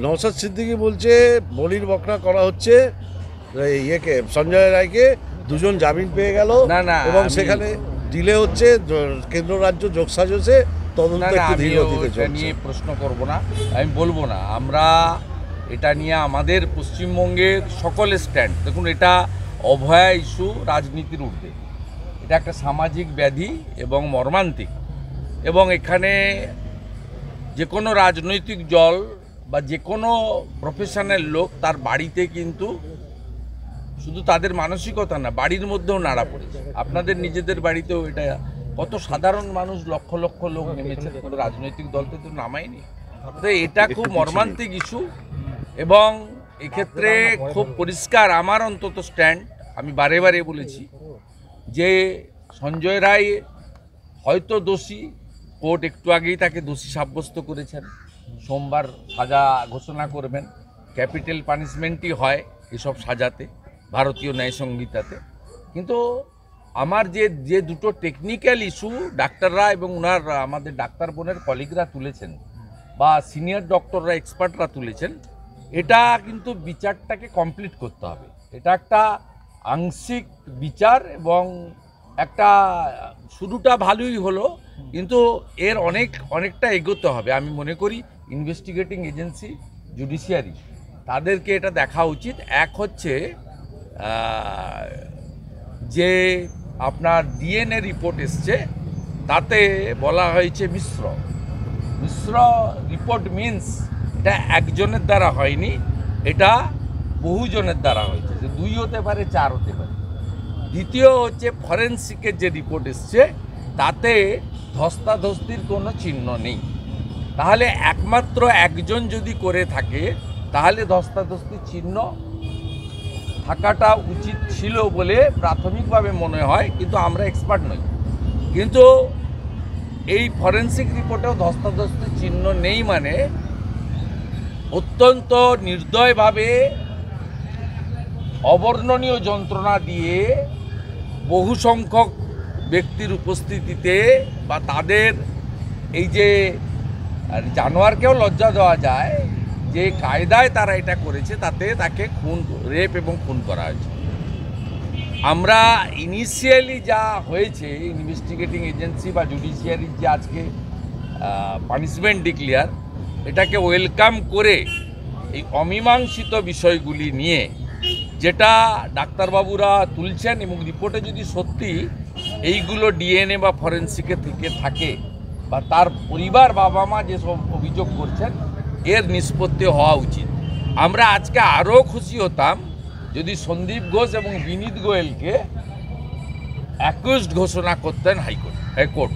নওশাদ সিদ্দিকী বলছে বলির বকরা করা হচ্ছে, ইয়েকে সঞ্জয় রায়কে, দুজন জামিন পেয়ে গেল এবং সেখানে ডিলে হচ্ছে, কেন্দ্র রাজ্য যোগসাজশে তদন্ত একটু ধীর গতিতে চলছে। নিয়ে প্রশ্ন করব না, আমি বলবো না। আমরা এটা নিয়ে আমাদের পশ্চিমবঙ্গের সকলের স্ট্যান্ড, দেখুন এটা অভয়া ইস্যু রাজনীতির ঊর্ধ্বে, এটা একটা সামাজিক ব্যাধি এবং মর্মান্তিক, এবং এখানে যে কোনো রাজনৈতিক দল বা যে কোনো প্রফেশনাল লোক তার বাড়িতে কিন্তু শুধু তাদের মানসিকতা না, বাড়ির মধ্যেও নাড়া পড়েছে। আপনাদের নিজেদের বাড়িতেও এটা, কত সাধারণ মানুষ, লক্ষ লক্ষ লোক নেমেছে, কোনো রাজনৈতিক দলতে তো নামায়নি। তো এটা খুব মর্মান্তিক ইস্যু, এবং এক্ষেত্রে খুব পরিষ্কার আমার অন্তত স্ট্যান্ড। আমি বারে বারে বলেছি যে সঞ্জয় রায় হয়তো দোষী, কোর্ট একটু আগেই তাকে দোষী সাব্যস্ত করেছেন, সোমবার সাজা ঘোষণা করবেন। ক্যাপিটাল পানিশমেন্টই হয় এসব সাজাতে, ভারতীয় ন্যায় সংহিতাতে। কিন্তু আমার যে দুটো টেকনিক্যাল ইস্যু ডাক্তাররা এবং ওনার আমাদের ডাক্তার বোনের কলিগরা তুলেছেন, বা সিনিয়র ডক্টররা, এক্সপার্টরা তুলেছেন, এটা কিন্তু বিচারটাকে কমপ্লিট করতে হবে। এটা একটা আংশিক বিচার, এবং একটা শুরুটা ভালোই হলো, কিন্তু এর অনেকটা এগোতে হবে। আমি মনে করি ইনভেস্টিগেটিং এজেন্সি, জুডিশিয়ারি, তাদেরকে এটা দেখা উচিত। এক হচ্ছে যে আপনার ডিএনএ রিপোর্ট এসছে, তাতে বলা হয়েছে মিশ্র রিপোর্ট মিন্স এটা একজনের দ্বারা হয়নি, এটা বহুজনের দ্বারা হয়েছে, যে 2 হতে পারে, 4 হতে পারে। দ্বিতীয় হচ্ছে ফরেন্সিকের যে রিপোর্ট এসছে, তাতে ধস্তাধস্তির কোনো চিহ্ন নেই। তাহলে একমাত্র একজন যদি করে থাকে, তাহলে ধস্তাধস্তির চিহ্ন থাকাটা উচিত ছিল বলে প্রাথমিকভাবে মনে হয়, কিন্তু আমরা এক্সপার্ট নই। কিন্তু এই ফরেন্সিক রিপোর্টেও ধস্তাধস্তির চিহ্ন নেই, মানে অত্যন্ত নির্দয়ভাবে অবর্ণনীয় যন্ত্রণা দিয়ে বহু সংখ্যক ব্যক্তির উপস্থিতিতে, বা তাদের এই যে জানোয়ারকেও লজ্জা দেওয়া যায় যে কায়দায় তারা এটা করেছে, তাতে তাকে রেপ এবং খুন করা হয়েছে। আমরা ইনিশিয়ালি যা হয়েছে, ইনভেস্টিগেটিং এজেন্সি বা জুডিশিয়ারির যে আজকে পানিশমেন্ট ডিক্লেয়ার, এটাকে ওয়েলকাম করে এই অমীমাংসিত বিষয়গুলি নিয়ে যেটা ডাক্তারবাবুরা তুলছেন, এবং রিপোর্টে যদি সত্যি এইগুলো ডিএনএ বা ফরেন্সিকে থেকে থাকে, বা তার পরিবার, বাবা মা যেসব অভিযোগ করছেন, এর নিষ্পত্তি হওয়া উচিত। আমরা আজকে আরও খুশি হতাম যদি সন্দীপ ঘোষ এবং বিনীত গোয়েলকে অ্যাকিউজড ঘোষণা করতেন হাইকোর্ট।